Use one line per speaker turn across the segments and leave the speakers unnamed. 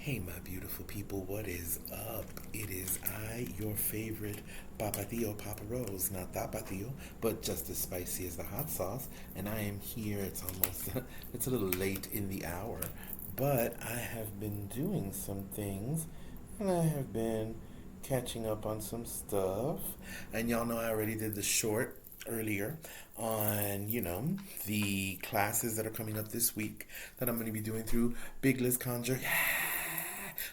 Hey, my beautiful people, what is up? It is I, your favorite Papatio Papa Rose, not Tapatio, but just as spicy as the hot sauce. And I am here. It's almost, it's a little late in the hour, but I have been doing some things and I have been catching up on some stuff. And y'all know I already did the short earlier on, the classes that are coming up this week that I'm going to be doing through Big Liz Conjure. Yeah,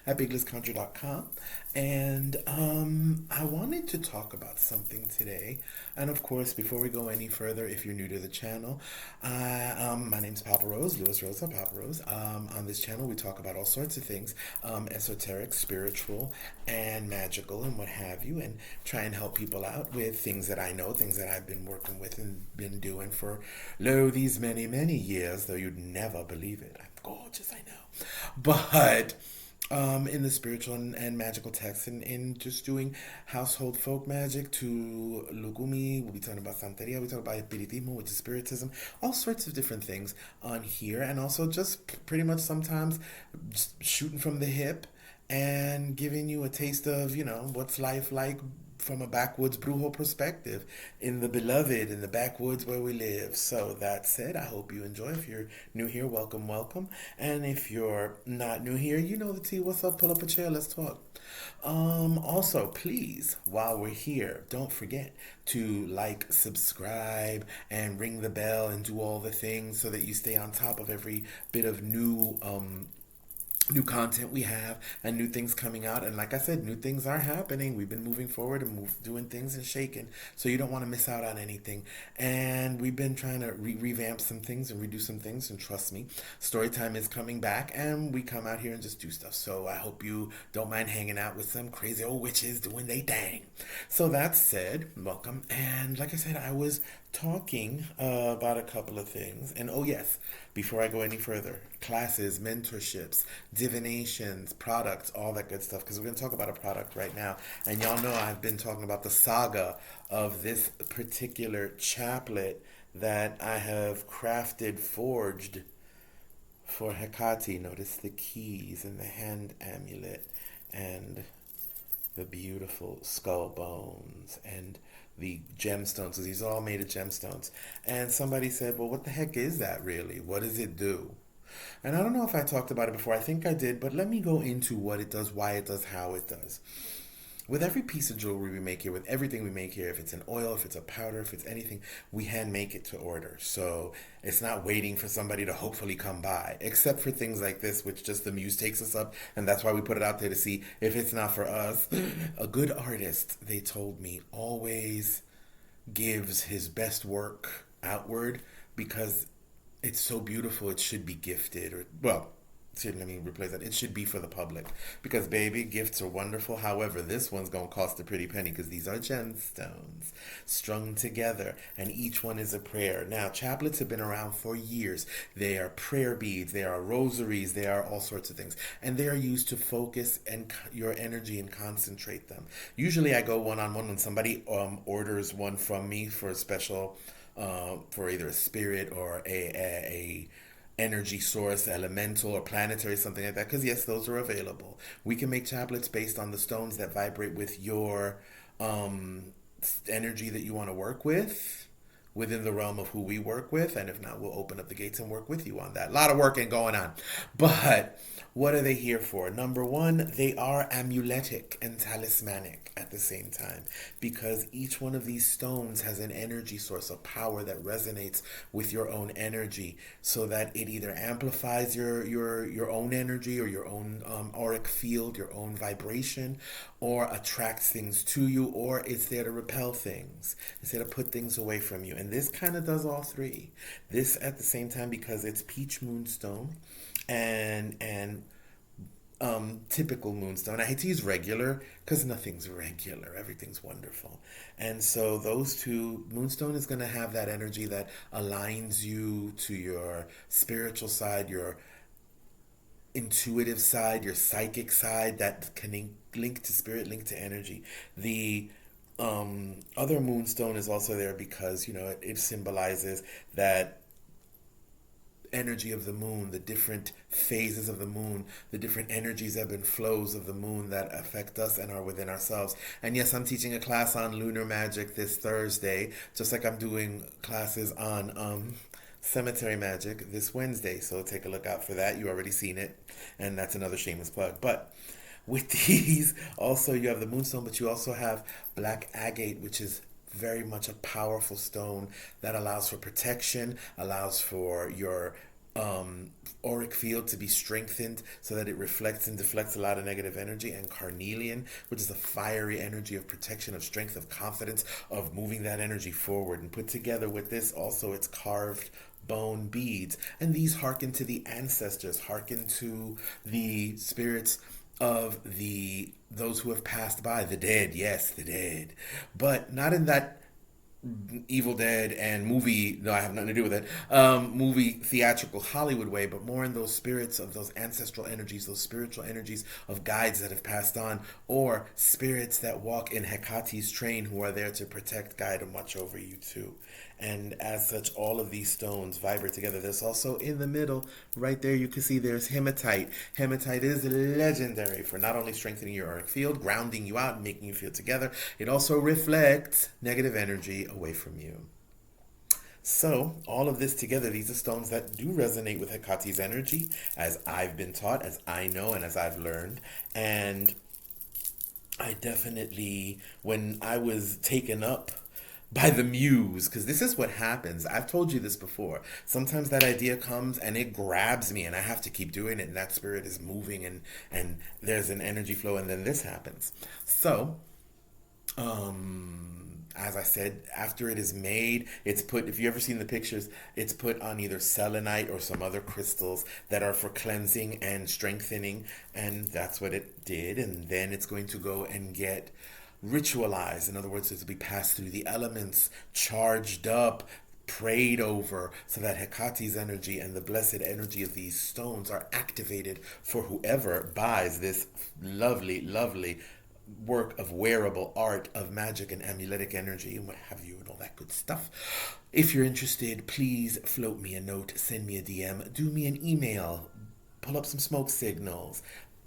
at biglistconjure.com. And I wanted to talk about something today. And of course, before we go any further, if you're new to the channel, my name's Papa Rose, Louis Rosa Papa Rose. On this channel, we talk about all sorts of things, esoteric, spiritual, and magical, and what have you, and try and help people out with things that I know, things that I've been working with and been doing for, these many, many years, though you'd never believe it. I'm gorgeous, I know. But in the spiritual and magical texts, and in just doing household folk magic to Lugumi. We'll be talking about Santeria, we talk about Espiritismo, which is spiritism, all sorts of different things on here, and also just pretty much sometimes just shooting from the hip and giving you a taste of, what's life like from a backwoods brujo perspective in the beloved, in the backwoods where we live. So that said, I hope you enjoy. If you're new here, welcome, welcome. And if you're not new here, you know the tea. What's up? Pull up a chair. Let's talk. Also, please, while we're here, don't forget to like, subscribe, and ring the bell and do all the things so that you stay on top of every bit of new content we have and new things coming out. And like I said, new things are happening. We've been moving forward and doing things and shaking, so you don't want to miss out on anything. And we've been trying to revamp some things and redo some things, and trust me, story time is coming back, and we come out here and just do stuff. So I hope you don't mind hanging out with some crazy old witches doing they dang. So that said, welcome. And like I said, I was talking about a couple of things. And oh yes, before I go any further, classes, mentorships, divinations, products, all that good stuff, because we're going to talk about a product right now. And y'all know I've been talking about the saga of this particular chaplet that I have crafted, forged for Hekate. Notice the keys and the hand amulet and the beautiful skull bones and the gemstones. So these are all made of gemstones. And somebody said, well, what the heck is that really? What does it do? And I don't know if I talked about it before. I think I did, but let me go into what it does, why it does, how it does. With every piece of jewelry we make here, with everything we make here, if it's an oil, if it's a powder, if it's anything, we hand make it to order. So it's not waiting for somebody to hopefully come by, except for things like this, which just the muse takes us up. And that's why we put it out there to see if it's not for us. A good artist, they told me, always gives his best work outward because it's so beautiful it should be gifted, or well, let me replace that. It should be for the public because, baby, gifts are wonderful. However, this one's gonna cost a pretty penny because these are gemstones strung together, and each one is a prayer. Now, chaplets have been around for years. They are prayer beads, they are rosaries, they are all sorts of things, and they are used to focus and your energy and concentrate them. Usually, I go one-on-one when somebody orders one from me for a special, for either a spirit or a energy source, elemental or planetary, something like that, because yes, those are available. We can make chaplets based on the stones that vibrate with your energy that you want to work with within the realm of who we work with. And if not, we'll open up the gates and work with you on that. A lot of work ain't going on, but what are they here for? Number one, they are amuletic and talismanic at the same time, because each one of these stones has an energy source, a power that resonates with your own energy, so that it either amplifies your own energy or your own auric field, your own vibration, or attracts things to you, or it's there to repel things. It's there to put things away from you. And this kind of does all three. This at the same time, because it's peach moonstone and typical moonstone. I hate to use regular because nothing's regular. Everything's wonderful. And so those two, moonstone is going to have that energy that aligns you to your spiritual side, your intuitive side, your psychic side, that can link to spirit, link to energy. The other moonstone is also there because, it symbolizes that energy of the moon, the different phases of the moon, the different energies, ebb and flows of the moon that affect us and are within ourselves. And yes, I'm teaching a class on lunar magic this Thursday, just like I'm doing classes on cemetery magic this Wednesday. So take a look out for that. You already seen it, and that's another shameless plug. But with these, also you have the moonstone, but you also have black agate, which is very much a powerful stone that allows for protection, allows for your auric field to be strengthened so that it reflects and deflects a lot of negative energy. And carnelian, which is a fiery energy of protection, of strength, of confidence, of moving that energy forward. And put together with this also, it's carved bone beads, and these hearken to the ancestors, hearken to the spirits of those who have passed by, the dead. Yes, the dead, but not in that Evil Dead and movie, no, I have nothing to do with it, movie theatrical Hollywood way, but more in those spirits of those ancestral energies, those spiritual energies of guides that have passed on, or spirits that walk in Hekate's train who are there to protect, guide, and watch over you too. And as such, all of these stones vibrate together. There's also in the middle, right there, you can see there's hematite. Hematite is legendary for not only strengthening your auric field, grounding you out, and making you feel together, it also reflects negative energy away from you. So, all of this together, these are stones that do resonate with Hekate's energy, as I've been taught, as I know, and as I've learned. And I definitely, when I was taken up by the muse, because this is what happens. I've told you this before. Sometimes that idea comes and it grabs me and I have to keep doing it, and that spirit is moving and there's an energy flow, and then this happens. So, as I said, after it is made, it's put, if you ever seen the pictures, it's put on either selenite or some other crystals that are for cleansing and strengthening, and that's what it did. And then it's going to go and get ritualized. In other words, it's to be passed through the elements, charged up, prayed over, so that Hekate's energy and the blessed energy of these stones are activated for whoever buys this lovely, lovely work of wearable art of magic and amuletic energy and what have you and all that good stuff. If you're interested, please float me a note, send me a DM, do me an email, pull up some smoke signals,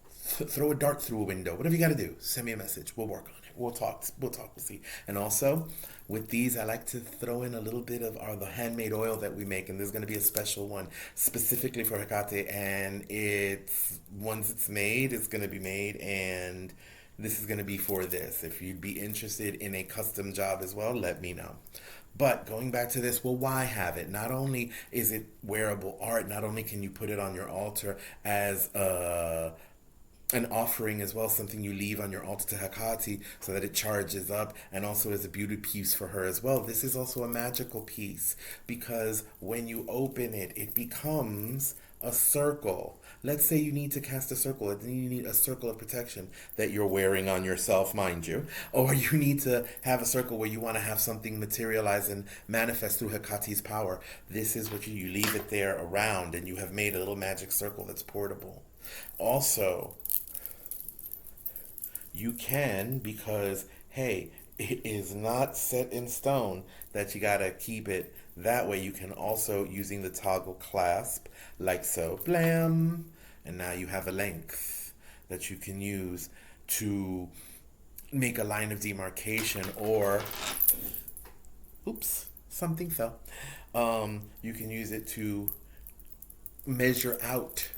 throw a dart through a window, whatever you got to do. Send me a message. We'll work on it. We'll talk. We'll see. And also, with these, I like to throw in a little bit of the handmade oil that we make, and there's going to be a special one specifically for Hekate. And it's once it's made, it's going to be made, and this is going to be for this. If you'd be interested in a custom job as well, let me know. But going back to this, well, why have it? Not only is it wearable art, not only can you put it on your altar as an offering as well, something you leave on your altar to Hekate so that it charges up, and also as a beauty piece for her as well. This is also a magical piece because when you open it, it becomes a circle. Let's say you need to cast a circle, and then you need a circle of protection that you're wearing on yourself, mind you, or you need to have a circle where you want to have something materialize and manifest through Hekate's power. This is what you leave it there around, and you have made a little magic circle that's portable. Also, you can, because, hey, it is not set in stone that you gotta keep it that way. You can also, using the toggle clasp, like so, blam, and now you have a length that you can use to make a line of demarcation, or, oops, something fell. You can use it to measure out.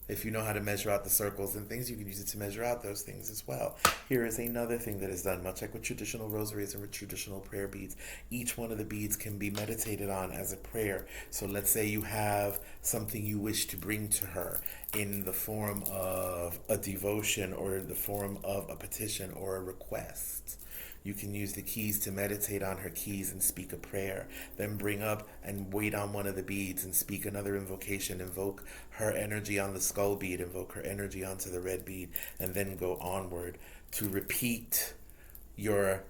If you know how to measure out the circles and things, you can use it to measure out those things as well. Here is another thing that is done, much like with traditional rosaries and with traditional prayer beads. Each one of the beads can be meditated on as a prayer. So let's say you have something you wish to bring to her in the form of a devotion or the form of a petition or a request. You can use the keys to meditate on her keys and speak a prayer. Then bring up and wait on one of the beads and speak another invocation. Invoke her energy on the skull bead. Invoke her energy onto the red bead. And then go onward to repeat your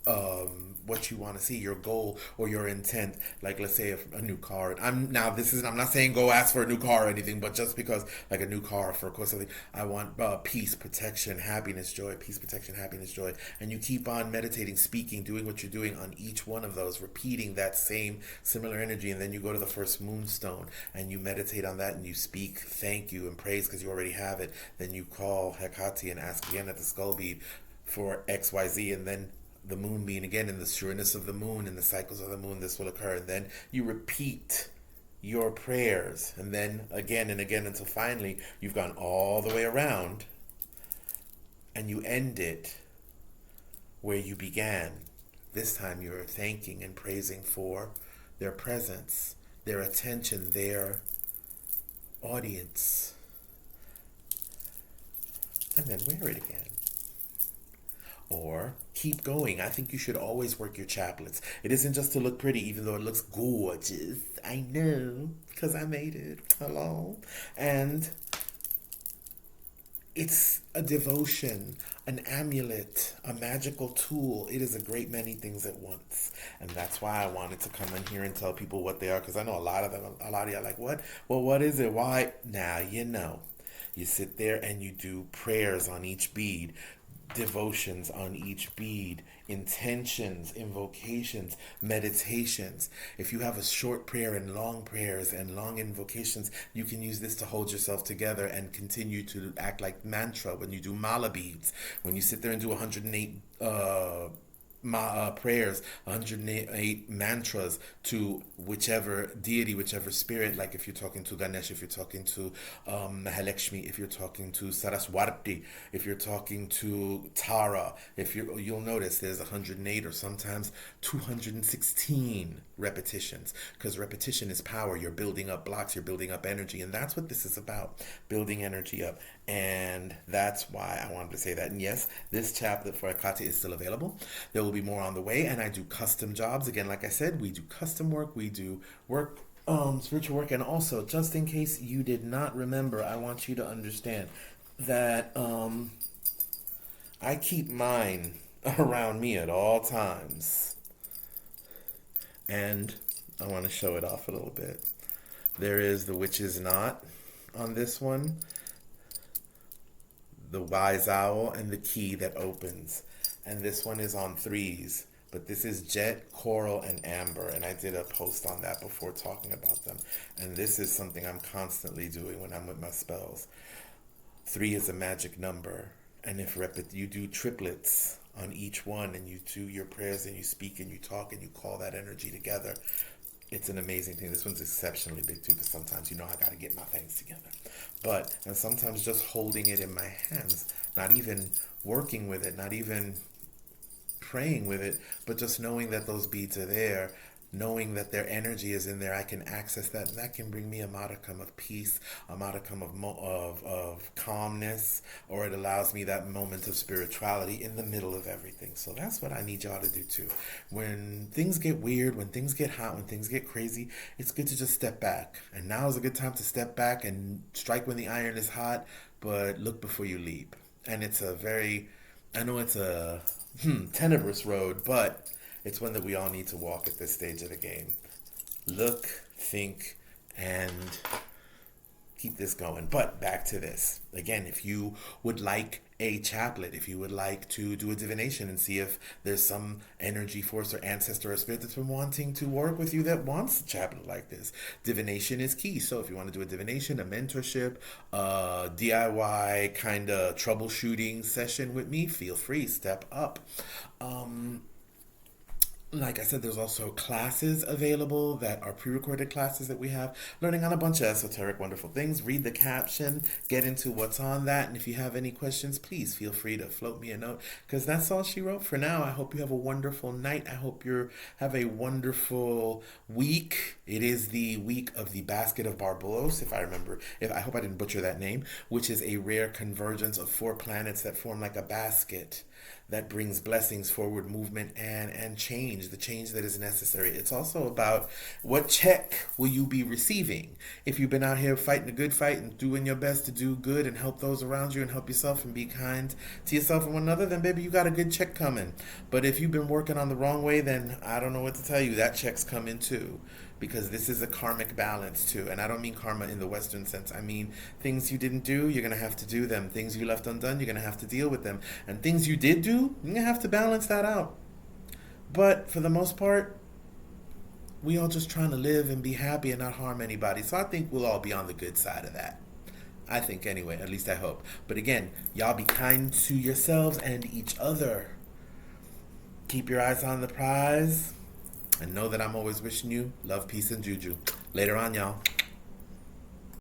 what you want to see, your goal or your intent. Like, let's say a new car. I'm not saying go ask for a new car or anything, but just because, like, a new car for, of course, something I want, peace, protection, happiness, joy, peace, protection, happiness, joy, and you keep on meditating, speaking, doing what you're doing on each one of those, repeating that same similar energy, and then you go to the first moonstone and you meditate on that and you speak thank you and praise because you already have it. Then you call Hekate and ask again at the skull bead for XYZ, and then the moon being again in the sureness of the moon and the cycles of the moon, this will occur. And then you repeat your prayers, and then again and again until finally you've gone all the way around and you end it where you began. This time you're thanking and praising for their presence, their attention, their audience. And then wear it again. Or keep going. I think you should always work your chaplets. It isn't just to look pretty, even though it looks gorgeous. I know, because I made it. Hello. And it's a devotion, an amulet, a magical tool. It is a great many things at once. And that's why I wanted to come in here and tell people what they are, because I know a lot of you are like, what? Well, what is it? Why? Now you know. You sit there and you do prayers on each bead, devotions on each bead, intentions, invocations, meditations. If you have a short prayer and long prayers and long invocations, you can use this to hold yourself together and continue to act like mantra when you do mala beads. When you sit there and do 108 prayers, 108 mantras to whichever deity, whichever spirit, like if you're talking to Ganesh, if you're talking to Mahalakshmi, if you're talking to Saraswati, if you're talking to Tara, you'll notice there's 108 or sometimes 216 repetitions, because repetition is power. You're building up blocks, you're building up energy, and that's what this is about, building energy up. And that's why I wanted to say that. And yes, this chaplet for Hekate is still available. There will be more on the way, and I do custom jobs. Again, like I said, we do custom work, we do work, spiritual work, and also, just in case you did not remember, I want you to understand that I keep mine around me at all times. And I want to show it off a little bit. There is the witch's knot on this one, the wise owl, and the key that opens. And this one is on threes, but this is jet, coral, and amber, and I did a post on that before talking about them. And this is something I'm constantly doing when I'm with my spells. 3 is a magic number, and if you do triplets on each one, and you do your prayers, and you speak, and you talk, and you call that energy together, it's an amazing thing. This one's exceptionally big too, because sometimes I got to get my things together. And sometimes just holding it in my hands, not even working with it, not even praying with it, but just knowing that those beads are there, knowing that their energy is in there, I can access that, and that can bring me a modicum of peace, a modicum of calmness, or it allows me that moment of spirituality in the middle of everything. So that's what I need y'all to do too. When things get weird, when things get hot, when things get crazy, it's good to just step back. And now is a good time to step back and strike when the iron is hot, but look before you leap. And it's I know it's a tenebrous road, but it's one that we all need to walk at this stage of the game. Look, think, and keep this going. But back to this. Again, if you would like a chaplet, if you would like to do a divination and see if there's some energy force or ancestor or spirit that's been wanting to work with you that wants a chaplet like this, divination is key. So if you want to do a divination, a mentorship, a DIY kind of troubleshooting session with me, feel free, step up. Like I said, there's also classes available that are pre-recorded classes that we have, learning on a bunch of esoteric, wonderful things. Read the caption, get into what's on that, and if you have any questions, please feel free to float me a note, because that's all she wrote for now. I hope you have a wonderful night. I hope you have a wonderful week. It is the week of the Basket of Barbaros, if I remember. I hope I didn't butcher that name, which is a rare convergence of 4 planets that form like a basket. that brings blessings, forward movement, and change, the change that is necessary. It's also about what check will you be receiving. If you've been out here fighting a good fight and doing your best to do good and help those around you and help yourself and be kind to yourself and one another, then baby, you got a good check coming. But if you've been working on the wrong way, then I don't know what to tell you. That check's coming too, because this is a karmic balance too. And I don't mean karma in the Western sense. I mean things you didn't do, you're going to have to do them. Things you left undone, you're going to have to deal with them. And things you did do, you're going to have to balance that out. But for the most part, we all just trying to live and be happy and not harm anybody. So I think we'll all be on the good side of that. I think anyway, at least I hope. But again, y'all be kind to yourselves and each other. Keep your eyes on the prize. And know that I'm always wishing you love, peace, and juju. Later on, y'all.